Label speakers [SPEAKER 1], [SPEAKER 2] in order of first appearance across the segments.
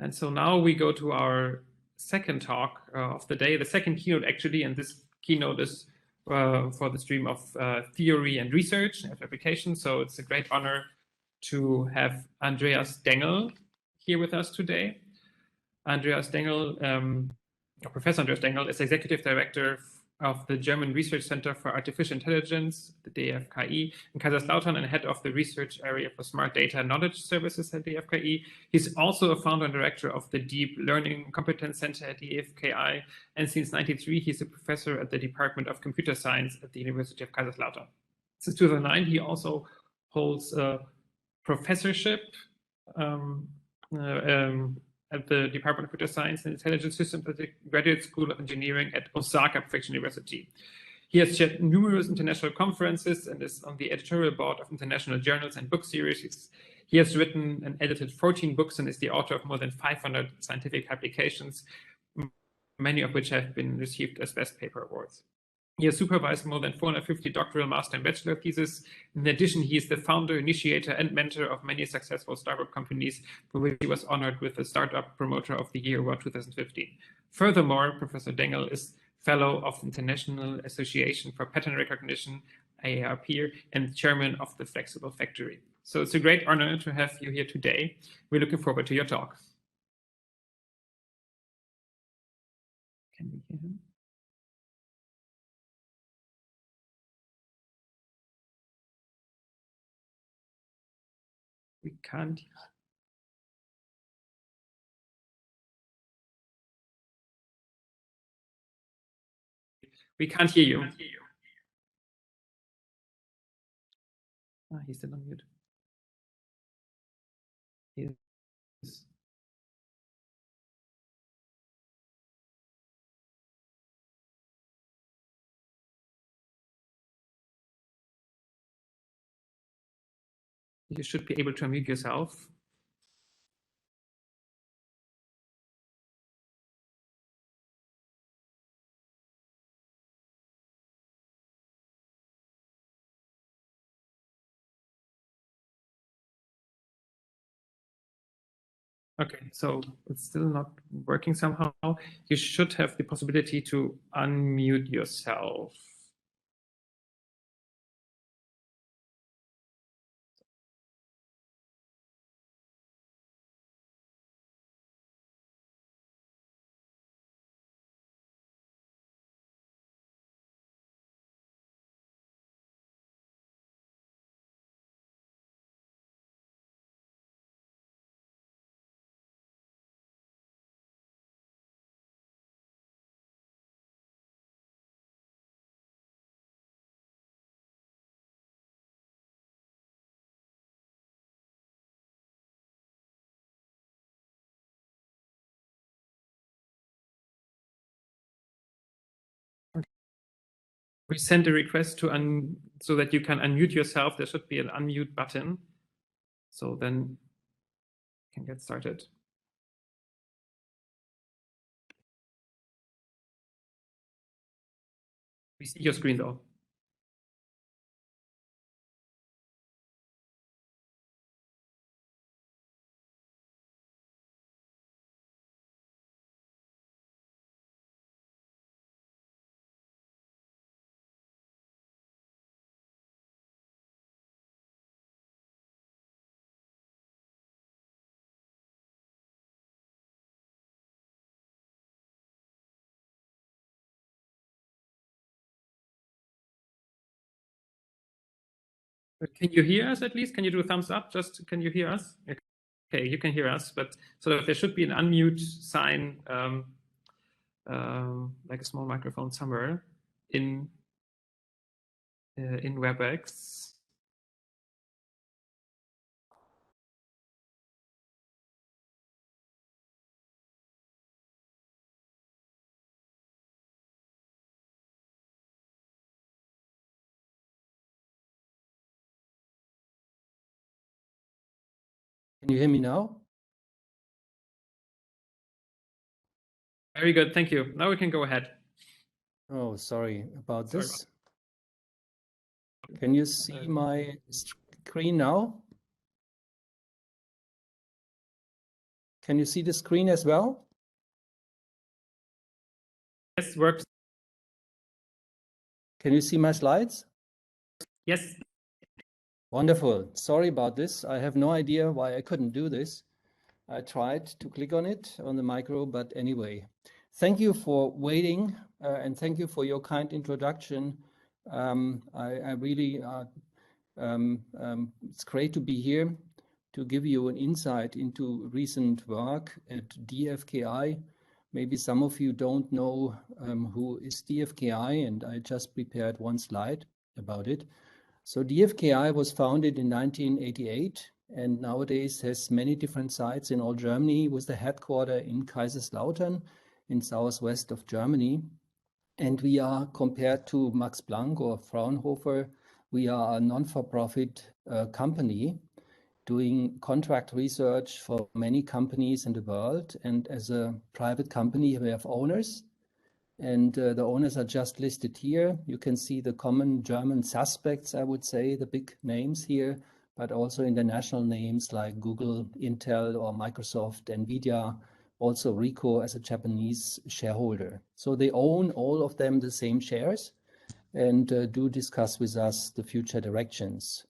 [SPEAKER 1] And so now we go to our second talk of the day, the second keynote actually, and this keynote is for the stream of theory and research and application. So it's a great honor to have Andreas Dengel here with us today. Andreas Dengel, Professor Andreas Dengel is Executive Director of the German Research Center for Artificial Intelligence, the DFKI, in Kaiserslautern, and head of the research area for smart data knowledge services at DFKI. He's also a founder and director of the Deep Learning Competence Center at DFKI. And since 1993, he's a professor at the Department of Computer Science at the University of Kaiserslautern. Since 2009, he also holds a professorship at the Department of Computer Science and Intelligence Systems at the Graduate School of Engineering at Osaka Prefecture University. He has chaired numerous international conferences and is on the editorial board of international journals and book series. He has written and edited 14 books and is the author of more than 500 scientific publications, many of which have been received as best paper awards. He has supervised more than 450 doctoral, master, and bachelor theses. In addition, he is the founder, initiator, and mentor of many successful startup companies, for which he was honored with the Startup Promoter of the Year Award 2015. Furthermore, Professor Dengel is fellow of the International Association for Pattern Recognition, IARP, and chairman of the Flexible Factory. So it's a great honor to have you here today. We're looking forward to your talk. Can we hear him? We can't. We can't hear you. Ah, he's still on mute. Yes. You should be able to unmute yourself. Okay, so it's still not working somehow. You should have the possibility to unmute yourself. We send a request to so that you can unmute yourself. There should be an unmute button. So then you can get started. We see your screen though. Can you hear us at least? Can you do a thumbs up? Just can you hear us? Okay, you can hear us, but sort of there should be an unmute sign, like a small microphone somewhere in WebEx.
[SPEAKER 2] Can you hear me now?
[SPEAKER 1] Very good, thank you. Now we can go ahead.
[SPEAKER 2] Oh, sorry about this. Can you see my screen now? Can you see the screen as well?
[SPEAKER 1] Yes, works.
[SPEAKER 2] Can you see my slides?
[SPEAKER 1] Yes.
[SPEAKER 2] Wonderful. Sorry about this. I have no idea why I couldn't do this. I tried to click on it on the micro, but anyway, thank you for waiting and thank you for your kind introduction. I really, it's great to be here to give you an insight into recent work at DFKI. Maybe some of you don't know who is DFKI, and I just prepared one slide about it. So DFKI was founded in 1988 and nowadays has many different sites in all Germany, with the headquarters in Kaiserslautern in southwest of Germany. And we are, compared to Max Planck or Fraunhofer, we are a non-for-profit company doing contract research for many companies in the world. And as a private company, we have owners. And the owners are just listed here. You can see the common German suspects, I would say, the big names here, but also international names like Google, Intel, or Microsoft, NVIDIA, also Ricoh as a Japanese shareholder. So they own, all of them, the same shares and do discuss with us the future directions.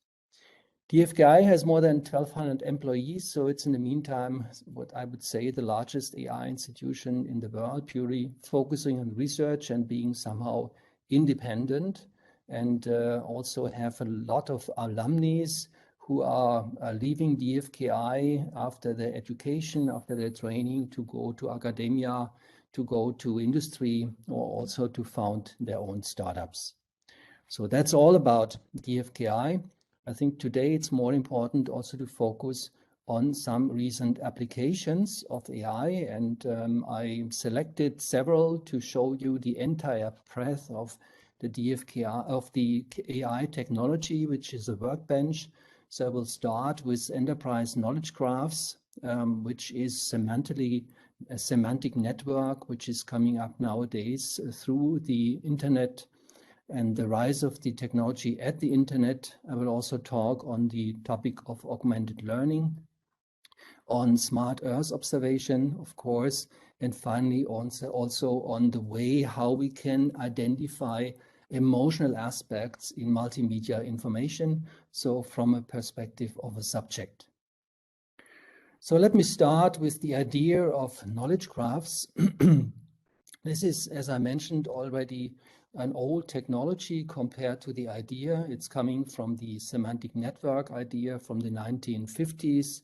[SPEAKER 2] DFKI has more than 1,200 employees, so it's in the meantime what I would say the largest AI institution in the world, purely focusing on research and being somehow independent, and also have a lot of alumni who are leaving DFKI after their education, after their training, to go to academia, to go to industry, or also to found their own startups. So that's all about DFKI. I think today it's more important also to focus on some recent applications of AI, and I selected several to show you the entire breadth of the DFKI, of the AI technology, which is a workbench. So I will start with enterprise knowledge graphs, which is a semantic network, which is coming up nowadays through the internet and the rise of the technology at the internet. I will also talk on the topic of augmented learning, on smart Earth observation, of course, and finally also on the way how we can identify emotional aspects in multimedia information, so from a perspective of a subject. So let me start with the idea of knowledge graphs. This is, as I mentioned already, an old technology compared to the idea. It's coming from the semantic network idea from the 1950s.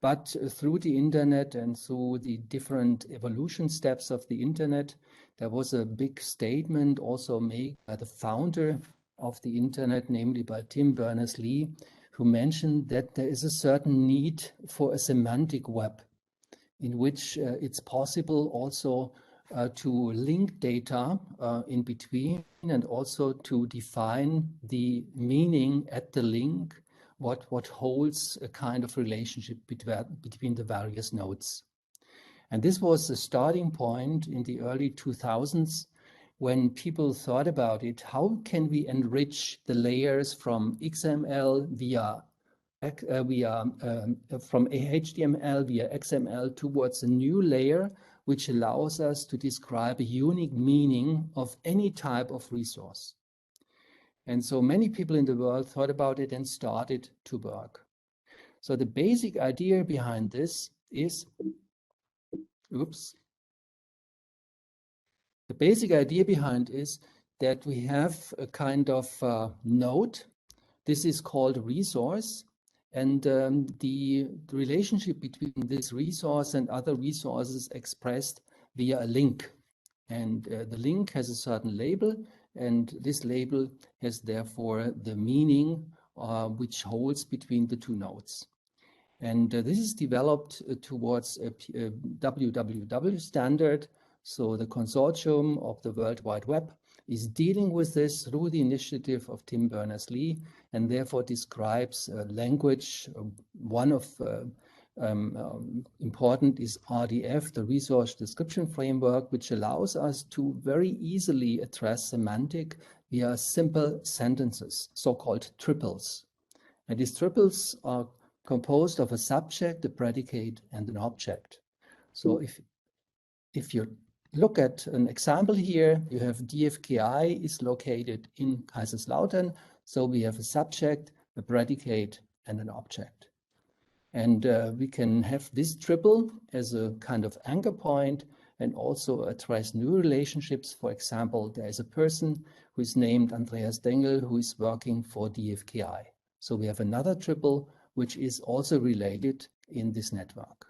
[SPEAKER 2] But through the internet and through the different evolution steps of the internet, there was a big statement also made by the founder of the internet, namely by Tim Berners-Lee, who mentioned that there is a certain need for a semantic web in which it's possible also to link data in between and also to define the meaning at the link, what holds a kind of relationship between the various nodes. And this was the starting point in the early 2000s when people thought about it. How can we enrich the layers from XML from HTML via XML towards a new layer which allows us to describe a unique meaning of any type of resource. And so many people in the world thought about it and started to work. So the basic idea behind this is, the basic idea behind is that we have a kind of node. This is called a resource. And the relationship between this resource and other resources expressed via a link. And the link has a certain label, and this label has therefore the meaning which holds between the two nodes. And this is developed towards a WWW standard. So the consortium of the World Wide Web is dealing with this through the initiative of Tim Berners-Lee, and therefore describes language. One of important is RDF, the Resource Description Framework, which allows us to very easily address semantic via simple sentences, so-called triples. And these triples are composed of a subject, a predicate, and an object. So if you look at an example here, you have Dfki is located in Kaiserslautern. So we have a subject, a predicate, and an object. And we can have this triple as a kind of anchor point and also address new relationships. For example, there is a person who is named Andreas Dengel who is working for Dfki. So we have another triple which is also related in this network.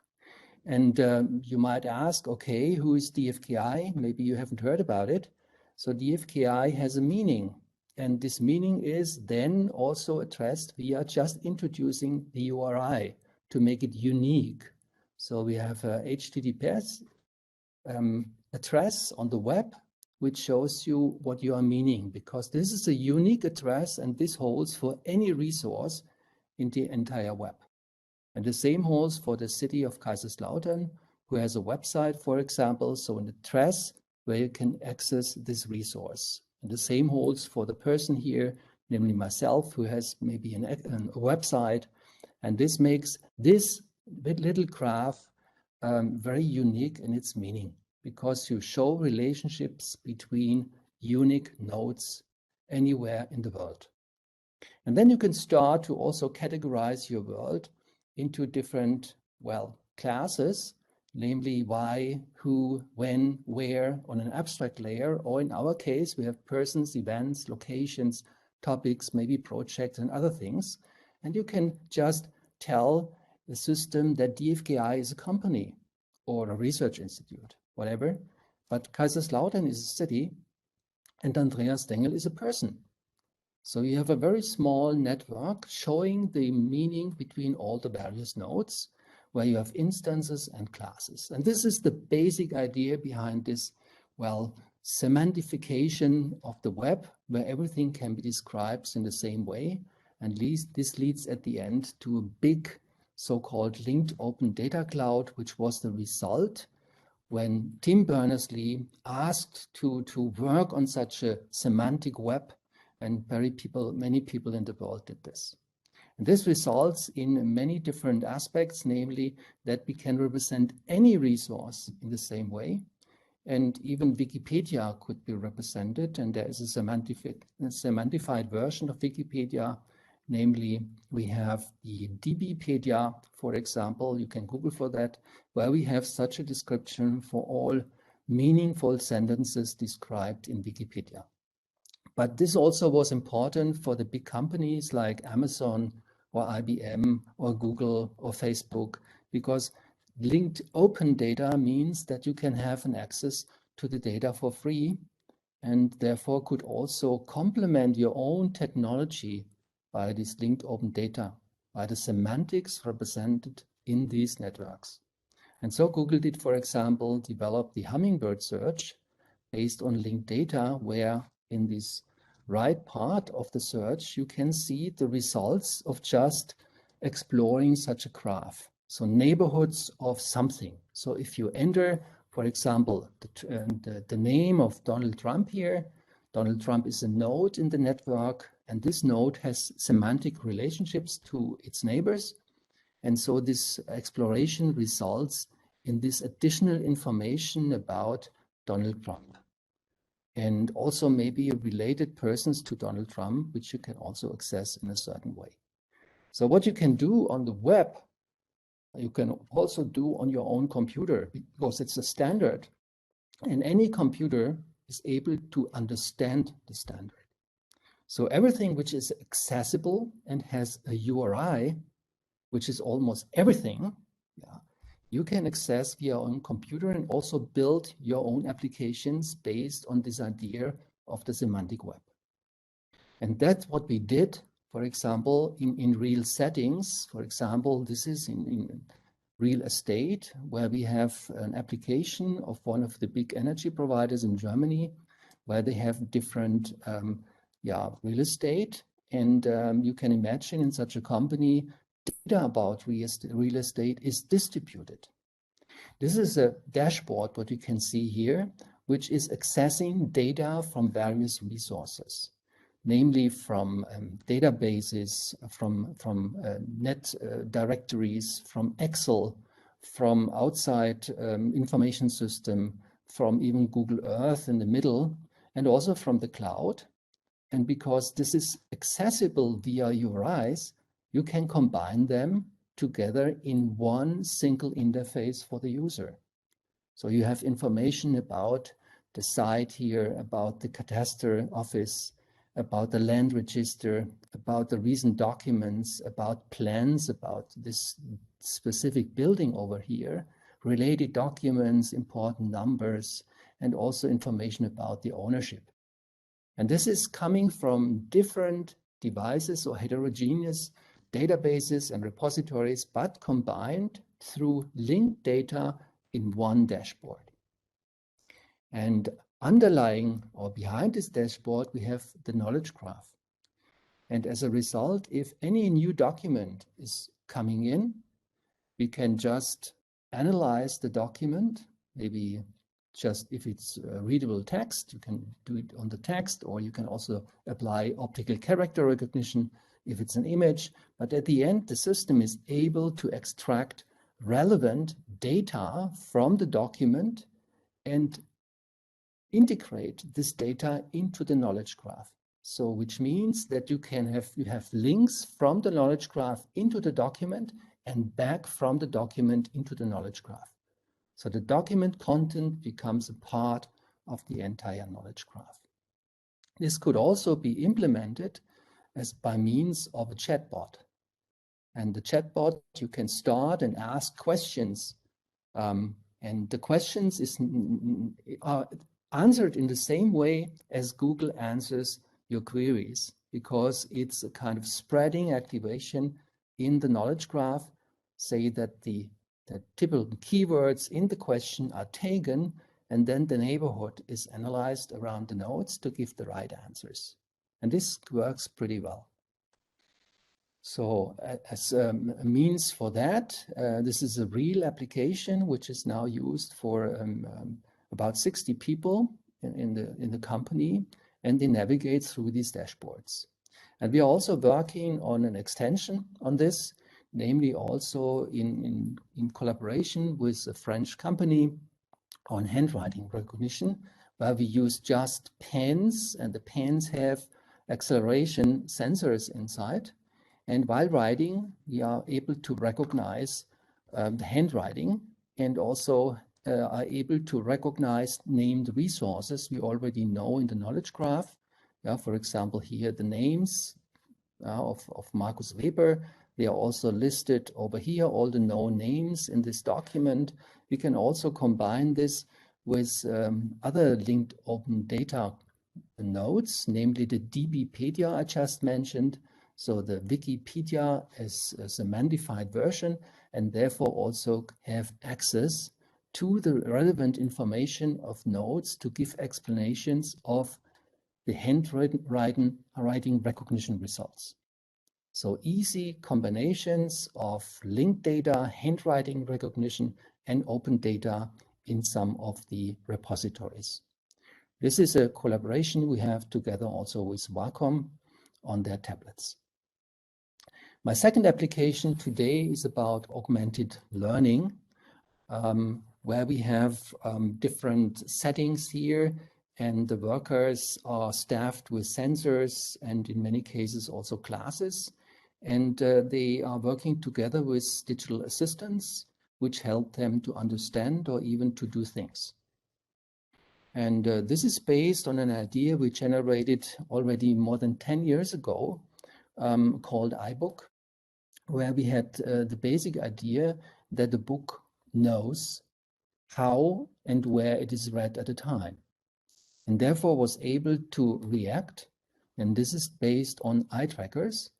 [SPEAKER 2] And you might ask, okay, who is Dfki? Maybe you haven't heard about it. So Dfki has a meaning. And this meaning is then also addressed via just introducing the URI to make it unique. So we have a HTTPS address on the web, which shows you what you are meaning, because this is a unique address and this holds for any resource in the entire web. And the same holds for the city of Kaiserslautern, who has a website, for example, so an address where you can access this resource. And the same holds for the person here, namely myself, who has maybe a website. And this makes this little graph very unique in its meaning, because you show relationships between unique nodes anywhere in the world. And then you can start to also categorize your world into different, well, classes, namely why, who, when, where on an abstract layer, or in our case, we have persons, events, locations, topics, maybe projects and other things. And you can just tell the system that Dfki is a company or a research institute, whatever. But Kaiserslautern is a city and Andreas Dengel is a person. So you have a very small network showing the meaning between all the various nodes where you have instances and classes. And this is the basic idea behind this, well, semantification of the web, where everything can be described in the same way. And this leads at the end to a big so-called linked open data cloud, which was the result when Tim Berners-Lee asked to work on such a semantic web, and many people in the world did this. And this results in many different aspects, namely that we can represent any resource in the same way. And even Wikipedia could be represented, and there is a semantified version of Wikipedia. Namely, we have the DBpedia, for example, you can Google for that, where we have such a description for all meaningful sentences described in Wikipedia. But this also was important for the big companies like Amazon or IBM or Google or Facebook, because linked open data means that you can have an access to the data for free and therefore could also complement your own technology by this linked open data, by the semantics represented in these networks. And so Google did, for example, develop the Hummingbird search based on linked data, where in this right part of the search, you can see the results of just exploring such a graph. So neighborhoods of something. So if you enter, for example, the name of Donald Trump here, Donald Trump is a node in the network, and this node has semantic relationships to its neighbors. And so this exploration results in this additional information about Donald Trump. And also maybe related persons to Donald Trump, which you can also access in a certain way. So what you can do on the web, you can also do on your own computer, because it's a standard. And any computer is able to understand the standard. So everything which is accessible and has a URI, which is almost everything, you can access via your own computer and also build your own applications based on this idea of the semantic web. And that's what we did, for example, in real settings. For example, this is in real estate, where we have an application of one of the big energy providers in Germany, where they have different real estate. And you can imagine in such a company, data about real estate is distributed. This is a dashboard, what you can see here, which is accessing data from various resources. namely from databases, from net directories, from Excel, from outside information system, from even Google Earth in the middle, and also from the cloud. And because this is accessible via URIs, you can combine them together in one single interface for the user. So you have information about the site here, about the cadastre office, about the land register, about the recent documents, about plans, about this specific building over here, related documents, important numbers, and also information about the ownership. And this is coming from different devices or heterogeneous databases and repositories, but combined through linked data in one dashboard. And underlying or behind this dashboard, we have the knowledge graph. And as a result, if any new document is coming in, we can just analyze the document, maybe just if it's readable text, you can do it on the text, or you can also apply optical character recognition if it's an image. But at the end, the system is able to extract relevant data from the document and integrate this data into the knowledge graph. So which means that you have links from the knowledge graph into the document and back from the document into the knowledge graph. So the document content becomes a part of the entire knowledge graph. This could also be implemented as by means of a chatbot. And the chatbot, you can start and ask questions. And the questions are answered in the same way as Google answers your queries, because it's a kind of spreading activation in the knowledge graph. Say that the typical keywords in the question are taken, and then the neighborhood is analyzed around the nodes to give the right answers. And this works pretty well. So as a means for that, this is a real application which is now used for about 60 people in the company, and they navigate through these dashboards. And we are also working on an extension on this, namely also in collaboration with a French company on handwriting recognition, where we use just pens, and the pens have acceleration sensors inside. And while writing, we are able to recognize the handwriting, and also are able to recognize named resources we already know in the knowledge graph. For example, here the names of Markus Weber. They are also listed over here, all the known names in this document. We can also combine this with other linked open data nodes, namely the DBpedia I just mentioned. So the Wikipedia is a modified version, and therefore also have access to the relevant information of nodes to give explanations of the handwriting recognition results. So easy combinations of linked data, handwriting recognition, and open data in some of the repositories. This is a collaboration we have together also with Wacom on their tablets. My second application today is about augmented learning, where we have different settings here, and the workers are staffed with sensors and in many cases also classes. And they are working together with digital assistants, which help them to understand or even to do things. And this is based on an idea we generated already more than 10 years ago, called iBook, where we had the basic idea that the book knows how and where it is read at a time, and therefore was able to react. And this is based on eye trackers.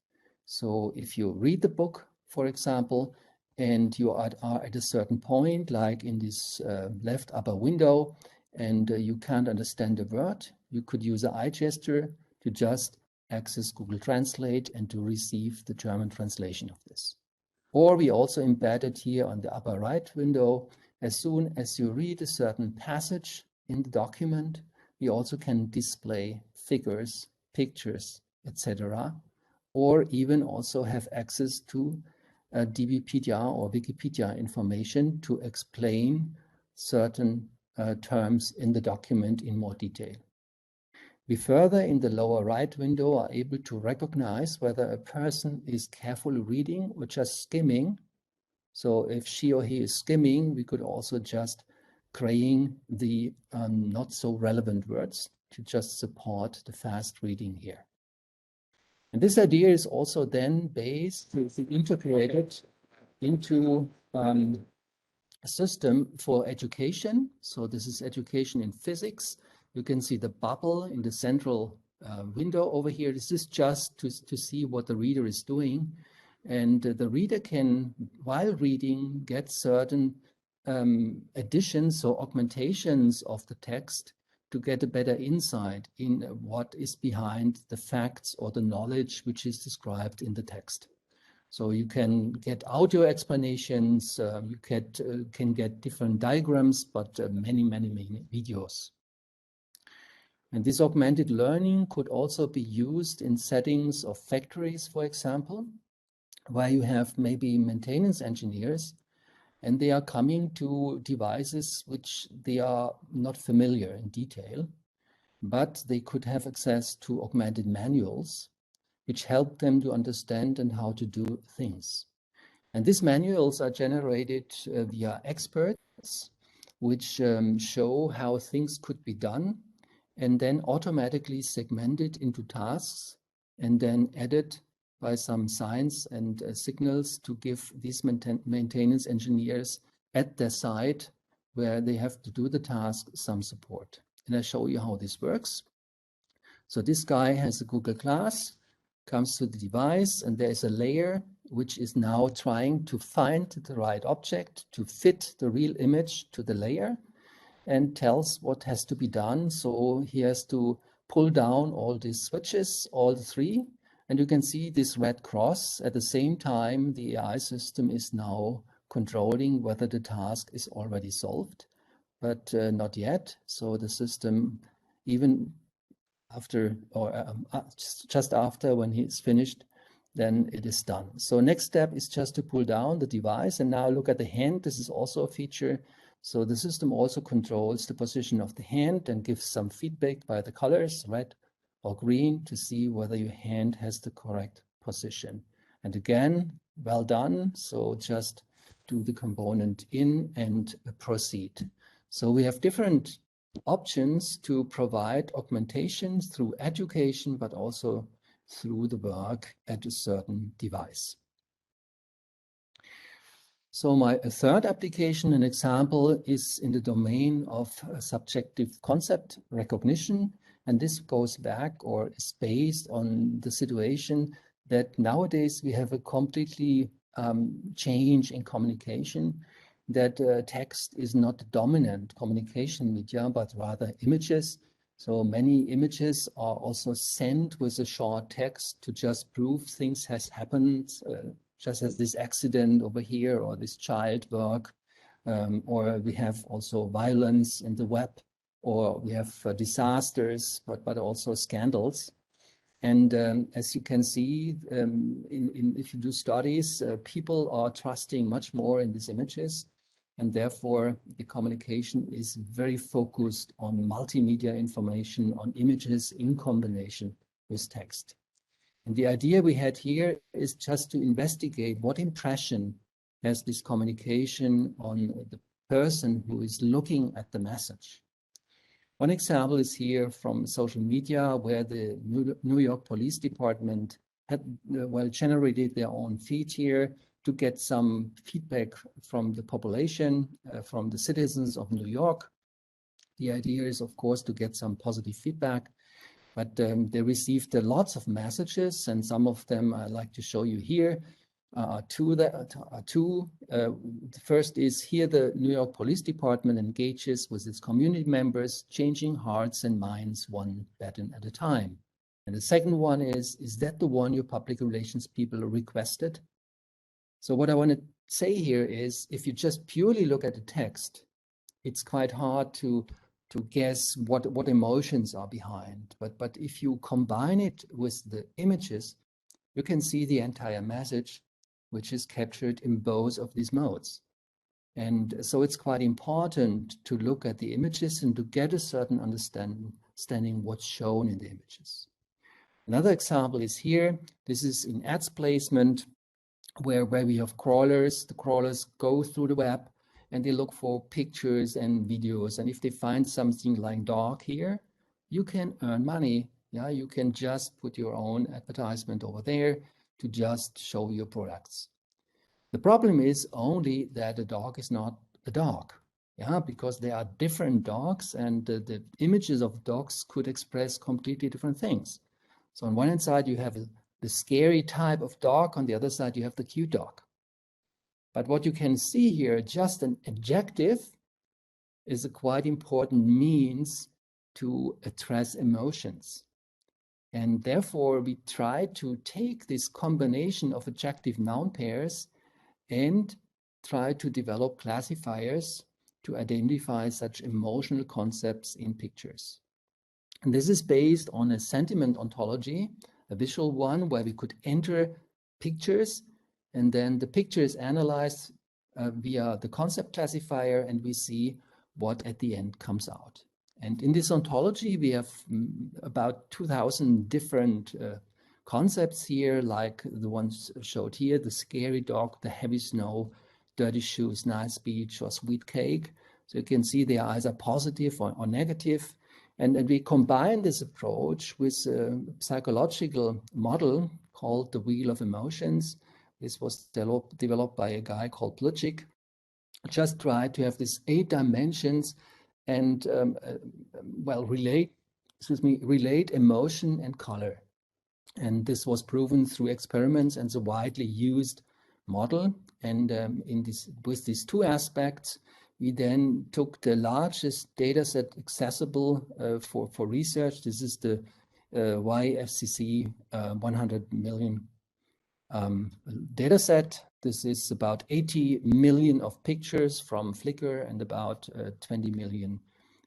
[SPEAKER 2] So if you read the book, for example, and you are at a certain point, like in this left upper window, and you can't understand the word, you could use an eye gesture to just access Google Translate and to receive the German translation of this. Or we also embedded here on the upper right window, as soon as you read a certain passage in the document, we also can display figures pictures, etc., or even also have access to DBpedia or Wikipedia information to explain certain terms in the document in more detail. We further, in the lower right window, are able to recognize whether a person is carefully reading or just skimming. So if she or he is skimming, we could also just graying the not so relevant words to just support the fast reading here. And this idea is also then based, integrated into a system for education. So this is education in physics. You can see the bubble in the central window over here. This is just to see what the reader is doing. And the reader can, while reading, get certain additions or augmentations of the text to get a better insight in what is behind the facts or the knowledge which is described in the text. So you can get audio explanations, you can get different diagrams, but many videos. And this augmented learning could also be used in settings of factories, for example, where you have maybe maintenance engineers and they are coming to devices which they are not familiar in detail, but they could have access to augmented manuals, which help them to understand and how to do things. And these manuals are generated via experts, which show how things could be done, and then automatically segmented into tasks, and then added by some signs and signals to give these maintenance engineers at their site where they have to do the task some support. And I show you how this works. So this guy has a Google Glass, comes to the device, and there is a layer which is now trying to find the right object to fit the real image to the layer and tells what has to be done. So he has to pull down all these switches, all the three, and you can see this red cross. At the same time, the AI system is now controlling whether the task is already solved, but not yet. So the system, even after or just after when he's finished, then it is done. So next step is just to pull down the device, and now look at the hand. This is also a feature. So the system also controls the position of the hand and gives some feedback by the colors, red or green, to see whether your hand has the correct position. And again, well done. So just do the component in and proceed. So we have different options to provide augmentations through education, but also through the work at a certain device. So my third application, an example, is in the domain of subjective concept recognition. And this goes back or is based on the situation that nowadays we have a completely change in communication, that text is not the dominant communication media, but rather images. So many images are also sent with a short text to just prove things has happened, just as this accident over here, or this child work, or we have also violence in the web, or we have disasters, but also scandals. And as you can see, if you do studies, people are trusting much more in these images, and therefore the communication is very focused on multimedia information, on images in combination with text. And the idea we had here is just to investigate what impression has this communication on the person who is looking at the message. One example is here from social media, where the New York Police Department had generated their own feed here to get some feedback from the population, from the citizens of New York. The idea is, of course, to get some positive feedback. But they received lots of messages, and some of them I like to show you here. The first is here: the New York Police Department engages with its community members, changing hearts and minds one button at a time. And the second one is that the one your public relations people requested? So what I want to say here is, if you just purely look at the text, it's quite hard to guess what emotions are behind. But if you combine it with the images, you can see the entire message, which is captured in both of these modes. And so it's quite important to look at the images and to get a certain understanding what's shown in the images. Another example is here. This is in ads placement, where we have crawlers. The crawlers go through the web and they look for pictures and videos. And if they find something like dog here, you can earn money. Yeah, you can just put your own advertisement over there to just show your products. The problem is only that a dog is not a dog. Yeah, because there are different dogs, and the images of dogs could express completely different things. So on one hand side, you have the scary type of dog. On the other side, you have the cute dog. But what you can see here, just an adjective is a quite important means to address emotions. And therefore, we try to take this combination of adjective noun pairs and try to develop classifiers to identify such emotional concepts in pictures. And this is based on a sentiment ontology, a visual one where we could enter pictures, and then the picture is analyzed via the concept classifier, and we see what at the end comes out. And in this ontology, we have about 2,000 different concepts here, like the ones showed here: the scary dog, the heavy snow, dirty shoes, nice beach, or sweet cake. So you can see they are either positive or negative. And we combine this approach with a psychological model called the Wheel of Emotions. This was developed by a guy called Plutchik. Just try to have these 8 dimensions and relate emotion and color. And this was proven through experiments and a widely used model. And with these 2 aspects, we then took the largest data set accessible for research. This is the YFCC 100 million data set. This is about 80 million of pictures from Flickr and about 20 million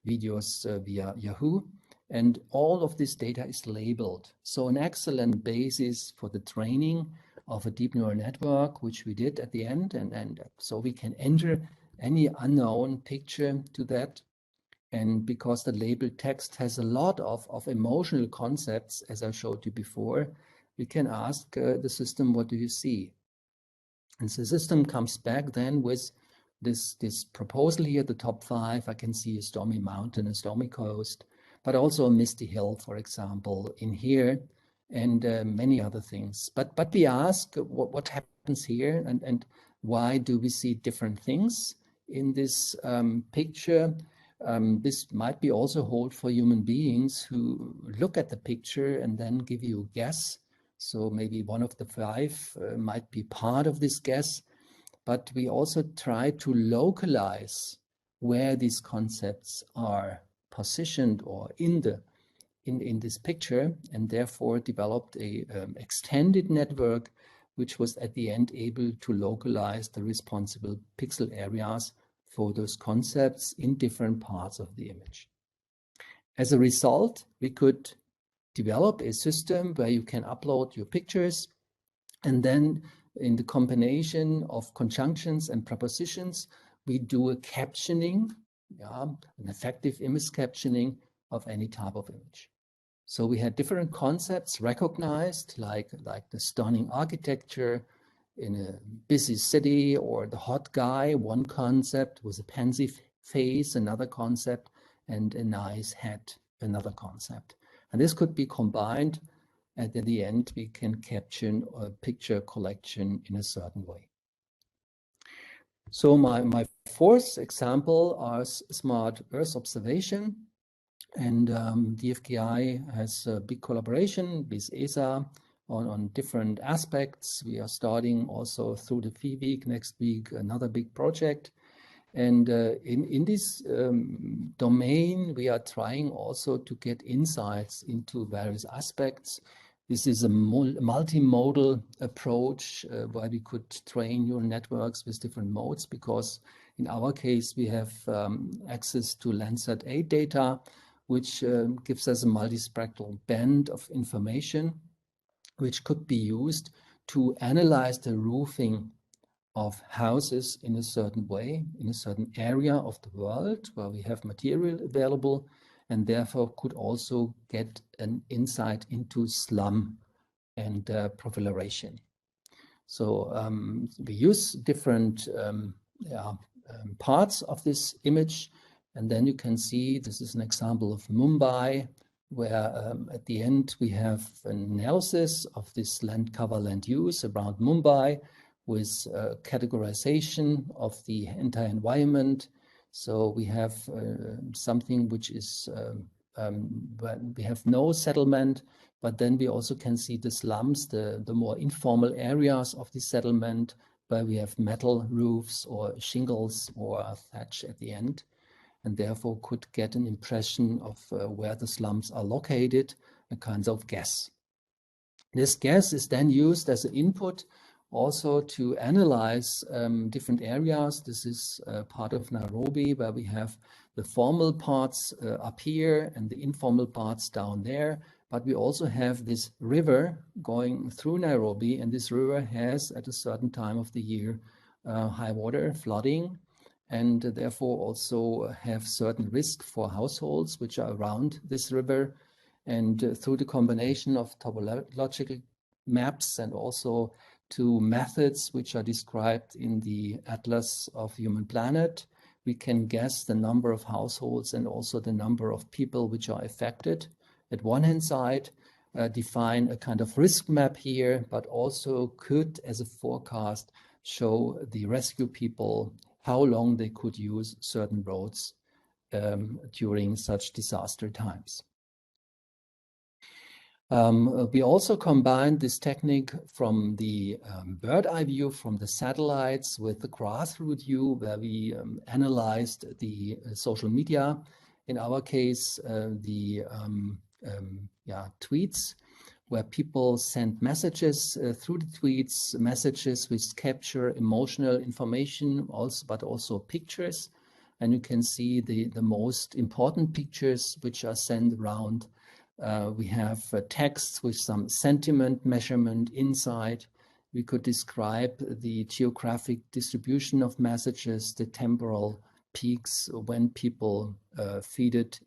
[SPEAKER 2] videos via Yahoo. And all of this data is labeled. So an excellent basis for the training of a deep neural network, which we did at the end. And so we can enter any unknown picture to that. And because the labeled text has a lot of emotional concepts, as I showed you before, we can ask the system, what do you see? And the system comes back then with this proposal here, the top 5. I can see a stormy mountain, a stormy coast, but also a misty hill, for example, in here, and many other things. But we ask what happens here, and why do we see different things in this picture? This might be also hold for human beings who look at the picture and then give you a guess. So maybe one of the 5 might be part of this guess, but we also try to localize where these concepts are positioned or in this picture, and therefore developed a extended network, which was at the end able to localize the responsible pixel areas for those concepts in different parts of the image. As a result, we could develop a system where you can upload your pictures, and then in the combination of conjunctions and prepositions, we do a captioning, an effective image captioning of any type of image. So we had different concepts recognized, like the stunning architecture in a busy city, or the hot guy, one concept, with a pensive face, another concept, and a nice hat, another concept. And this could be combined, and at the end, we can capture a picture collection in a certain way. So my 4th example are smart Earth observation. And Dfki has a big collaboration with ESA on different aspects. We are starting also through the Phi Week next week, another big project. And in this domain, we are trying also to get insights into various aspects. This is a multimodal approach where we could train neural networks with different modes, because In our case, we have access to Landsat 8 data, which gives us a multispectral band of information, which could be used to analyze the roofing of houses in a certain way, in a certain area of the world where we have material available, and therefore could also get an insight into slum and proliferation. So we use different parts of this image, and then you can see this is an example of Mumbai, where at the end we have an analysis of this land cover, land use around Mumbai with categorization of the entire environment. So we have something which is, we have no settlement, but then we also can see the slums, the more informal areas of the settlement, where we have metal roofs or shingles or thatch at the end, and therefore could get an impression of where the slums are located, a kind of guess. This guess is then used as an input also to analyze different areas. This is part of Nairobi, where we have the formal parts up here and the informal parts down there. But we also have this river going through Nairobi, and this river has at a certain time of the year high water, flooding, and therefore also have certain risk for households which are around this river. And through the combination of topological maps and also to methods which are described in the Atlas of Human Planet, we can guess the number of households and also the number of people which are affected. At one hand side, define a kind of risk map here, but also could, as a forecast, show the rescue people how long they could use certain roads during such disaster times. We also combined this technique from the bird eye view from the satellites with the grassroots view, where we analyzed the social media. In our case, the tweets, where people send messages through the tweets, messages which capture emotional information, but also pictures. And you can see the most important pictures which are sent around. We have texts with some sentiment measurement inside. We could describe the geographic distribution of messages, the temporal peaks when people feeded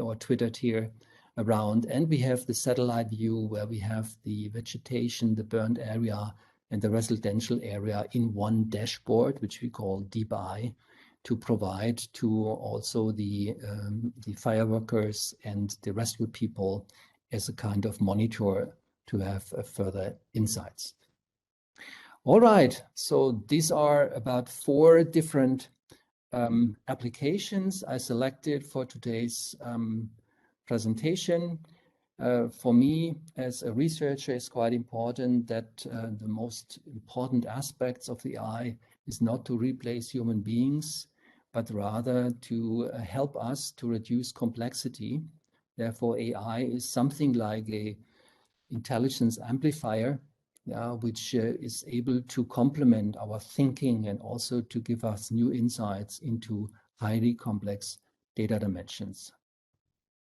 [SPEAKER 2] or twittered here around. And we have the satellite view, where we have the vegetation, the burned area, and the residential area in one dashboard, which we call Deep Eye, to provide to also the fire workers and the rescue people as a kind of monitor to have further insights. All right, so these are about 4 different applications I selected for today's presentation. For me, as a researcher, it's quite important that the most important aspects of the AI is not to replace human beings, but rather to help us to reduce complexity. Therefore, AI is something like an intelligence amplifier, which is able to complement our thinking and also to give us new insights into highly complex data dimensions.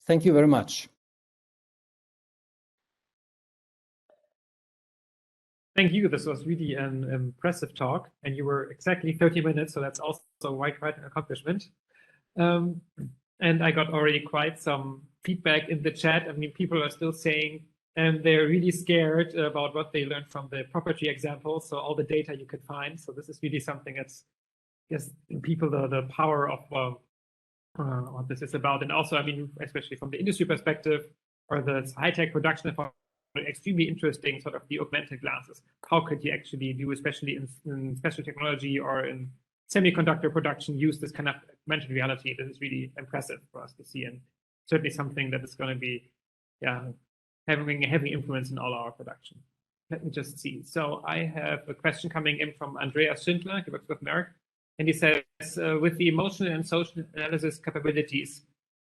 [SPEAKER 2] Thank you very much.
[SPEAKER 1] Thank you. This was really an impressive talk, and you were exactly 30 minutes, so that's also quite an accomplishment. And I got already quite some feedback in the chat. I mean, people are still saying they're really scared about what they learned from the property example, so all the data you could find. So this is really something that's just in people the power of what this is about. And also, I mean, especially from the industry perspective or the high-tech production, extremely interesting sort of the augmented glasses. How could you actually do, especially in special technology or in semiconductor production, use this kind of augmented reality? This is really impressive for us to see, and certainly something that is going to be having a heavy influence in all our production. Let me just see. So I have a question coming in from Andreas Schindler. He works with Merck, and he says, with the emotional and social analysis capabilities,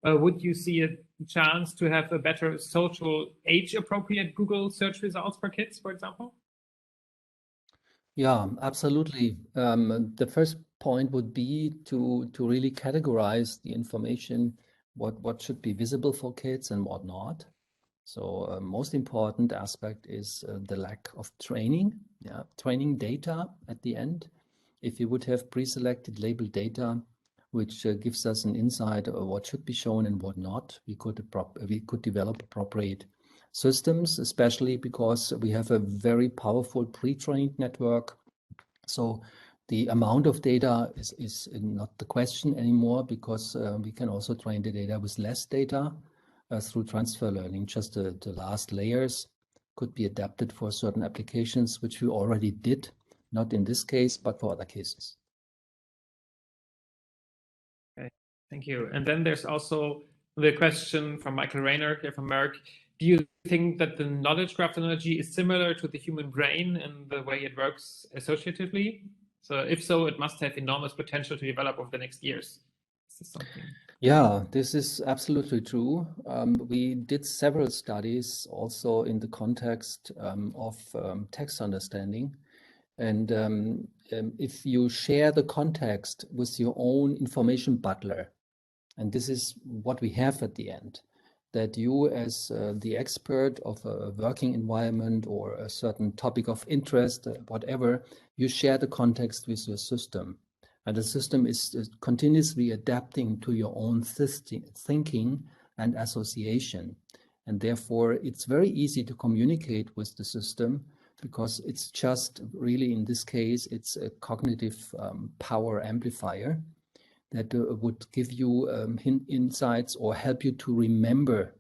[SPEAKER 1] would you see a chance to have a better social age-appropriate Google search results for kids, for example?
[SPEAKER 2] Yeah, absolutely. The first point would be to really categorize the information, what should be visible for kids and what not. So most important aspect is the lack of training, training data at the end. If you would have pre-selected labeled data, which gives us an insight of what should be shown and what not, we could develop appropriate systems, especially because we have a very powerful pre-trained network. So the amount of data is not the question anymore, because we can also train the data with less data through transfer learning. Just the last layers could be adapted for certain applications, which we already did, not in this case, but for other cases.
[SPEAKER 1] Okay, thank you. And then there's also the question from Michael Rayner here from Merck. Do you think that the knowledge graph technology is similar to the human brain in the way it works associatively? So if so, it must have enormous potential to develop over the next years. Is this something?
[SPEAKER 2] Yeah, this is absolutely true. We did several studies also in the context of text understanding. And if you share the context with your own information butler, and this is what we have at the end, that you as the expert of a working environment or a certain topic of interest, whatever, you share the context with your system. And the system is continuously adapting to your own thinking and association. And therefore, it's very easy to communicate with the system, because it's just really, in this case, it's a cognitive power amplifier that would give you insights or help you to remember,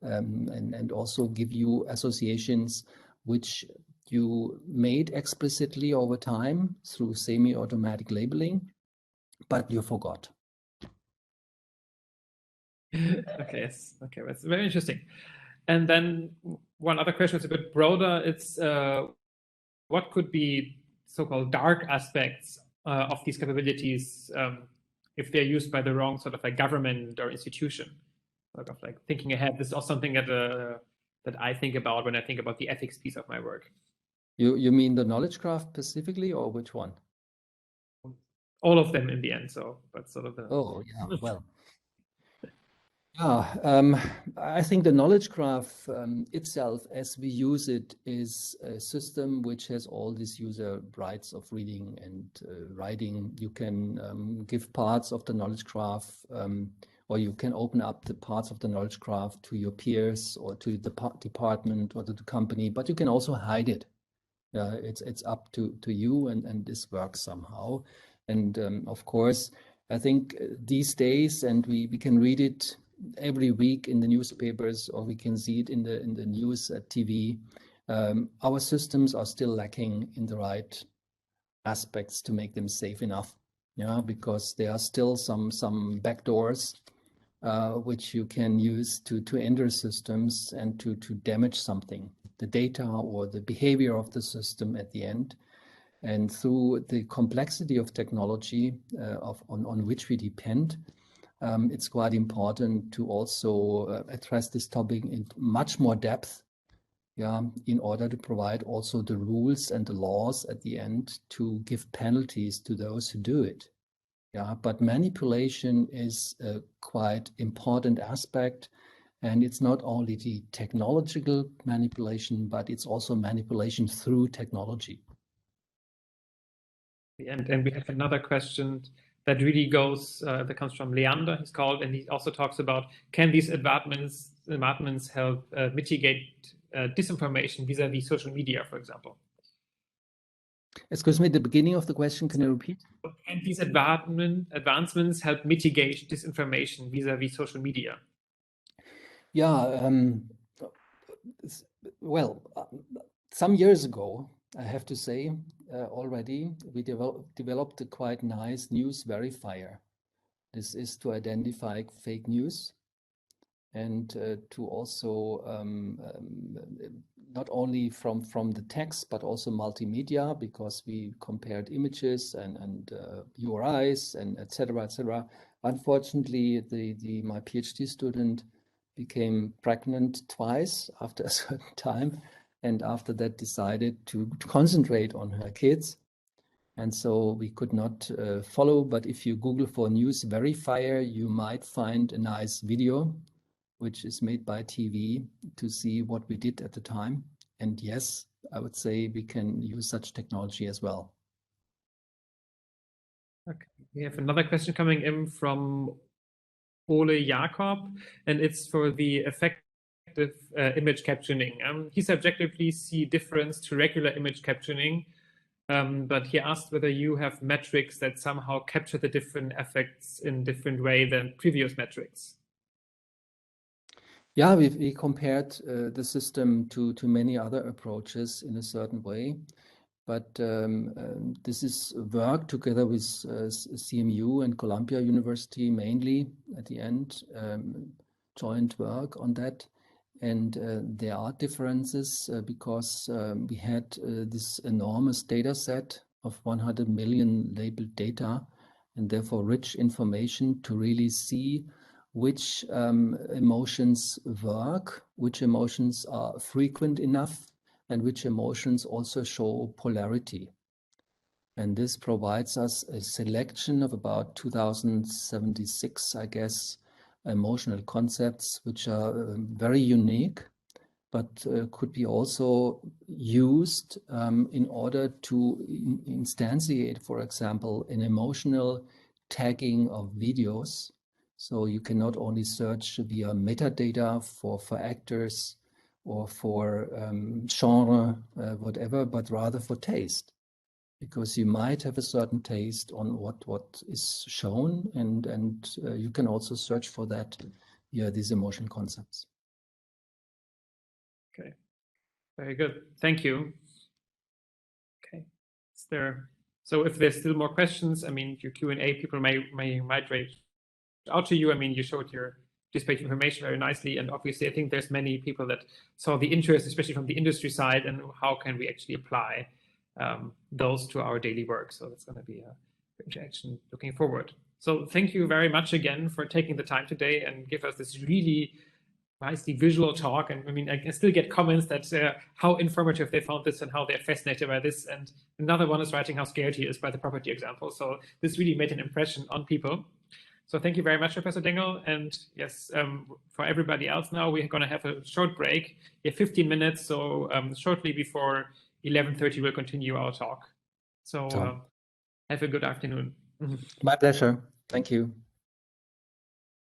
[SPEAKER 2] and also give you associations which you made explicitly over time through semi-automatic labeling, but you forgot.
[SPEAKER 1] Okay, yes. Okay, that's very interesting. And then one other question is a bit broader. It's what could be so-called dark aspects of these capabilities if they're used by the wrong sort of like government or institution? Sort of like thinking ahead. This is also something that I think about when I think about the ethics piece of my work.
[SPEAKER 2] You mean the knowledge graph specifically, or which one?
[SPEAKER 1] All of them in the end. So, but sort of the.
[SPEAKER 2] Oh yeah, well. Yeah, I think the knowledge graph itself, as we use it, is a system which has all these user rights of reading and writing. You can give parts of the knowledge graph, or you can open up the parts of the knowledge graph to your peers or to the department or to the company, but you can also hide it. It's up to you, and this works somehow. And of course, I think these days, and we can read it every week in the newspapers, or we can see it in the news at TV. Our systems are still lacking in the right aspects to make them safe enough. Because there are still some backdoors which you can use to enter systems and to damage something, the data or the behavior of the system at the end. And through the complexity of technology on which we depend, it's quite important to also address this topic in much more depth, in order to provide also the rules and the laws at the end to give penalties to those who do it. But manipulation is a quite important aspect, and it's not only the technological manipulation, but it's also manipulation through technology.
[SPEAKER 1] And we have another question that really goes, that comes from Leander, he's called, and he also talks about, can these advancements help mitigate disinformation vis-a-vis social media, for example?
[SPEAKER 2] Excuse me, the beginning of the question, can you repeat?
[SPEAKER 1] Can these advancements help mitigate disinformation vis-a-vis social media?
[SPEAKER 2] Yeah, well, some years ago, I have to say, already, we developed a quite nice news verifier. This is to identify fake news and to also not only from the text, but also multimedia, because we compared images and URIs and etc. etc. Unfortunately, my PhD student became pregnant twice after a certain time, and after that decided to concentrate on her kids. And so we could not follow, but if you Google for news verifier, you might find a nice video, which is made by TV, to see what we did at the time. And yes, I would say we can use such technology as well.
[SPEAKER 1] Okay, we have another question coming in from Ole Jakob, and it's for the effective image captioning. He subjectively see difference to regular image captioning, but he asked whether you have metrics that somehow capture the different effects in different way than previous metrics.
[SPEAKER 2] Yeah, we compared the system to many other approaches in a certain way. But this is work together with CMU and Columbia University mainly at the end, joint work on that. And there are differences because we had this enormous data set of 100 million labeled data, and therefore rich information to really see which emotions work, which emotions are frequent enough, and which emotions also show polarity. And this provides us a selection of about 2076, I guess, emotional concepts, which are very unique, but could be also used in order to instantiate, for example, an emotional tagging of videos. So you can not only search via metadata for actors or for genre, whatever, but rather for taste, because you might have a certain taste on what is shown, and you can also search for that via these emotion concepts.
[SPEAKER 1] Okay, very good. Thank you. Okay, so if there's still more questions, I mean, your Q&A people might reach out to you. I mean, you showed your displayed information very nicely, and obviously I think there's many people that saw the interest, especially from the industry side, and how can we actually apply those to our daily work. So that's going to be a interaction looking forward. So thank you very much again for taking the time today and give us this really nicely visual talk. And I mean, I can still get comments that how informative they found this and how they're fascinated by this. And another one is writing how scared he is by the property example. So this really made an impression on people. So thank you very much, Professor Dengel. And yes, for everybody else now, we're going to have a short break. We have 15 minutes. So shortly before 11:30, we'll continue our talk. So have a good afternoon.
[SPEAKER 2] My pleasure. Thank you.